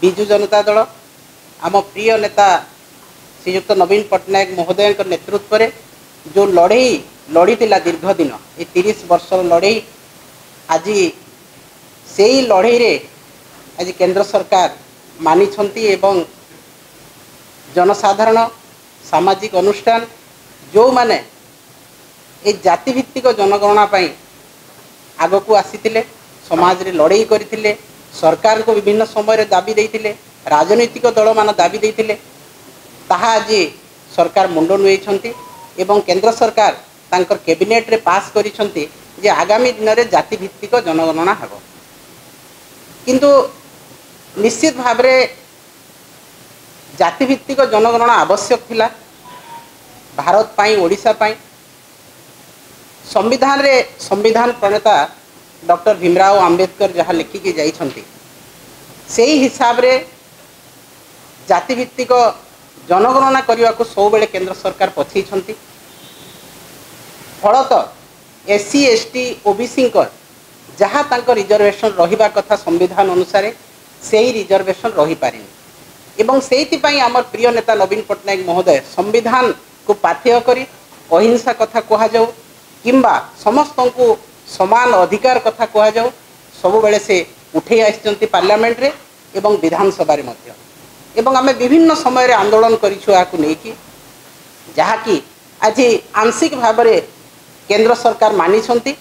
विजु जनता दल आम प्रिय नेता श्रीयुक्त नवीन पट्टनायक महोदय नेतृत्व में जो लड़ई लड़ी दीर्घ दिन ये 30 वर्ष लड़ई आज से ही लड़ई रे आज केंद्र सरकार मानिछंती एवं जनसाधारण सामाजिक अनुष्ठान जो माने ये जातिभित्तिक जनगणना आग को आसी समाज रे लड़ई करथिले सरकार को विभिन्न समय दाबी देइथिले राजनीतिक दल मान दाबी देइथिले ताहा आज सरकार मुंड नुएछंती एवं केंद्र सरकार तांकर कैबिनेट रे पास करिछंती जे आगामी दिन रे जातिभित्तिक जनगणना हेबो किंतु निश्चित भाव रे जातिभित्तिक जनगणना आवश्यक थिला भारत पाई ओडिशा पाई संविधान रे संविधान प्रणेता डॉक्टर भीमराव अंबेडकर जहाँ लिखिकी जाइछंती सेही हिसाब रे जातिभित्तिक जनगणना करने को सब बेले केंद्र सरकार पछैछंती फलत एससी एसटी ओबीसी जहाँ तांको रिजर्वेशन रहिबा कथा संविधान अनुसार सेही रिजर्वेशन रही पारिनी एवं सेहितिपाई आमर प्रिय नेता नवीन पट्टनायक महोदय संविधान को पाथेय करी अहिंसा कथा कहा जाऊ किंबा समस्त को समान अधिकार कथा कहा जाऊ सब बेले से उठे आइछंती पार्लियामेंट रे एवं विधानसभा रे मध्य एवं आमे विभिन्न समय रे आंदोलन करिछु आकु नेकी जहा कि आज आंशिक भाव रे केंद्र सरकार मानिछंती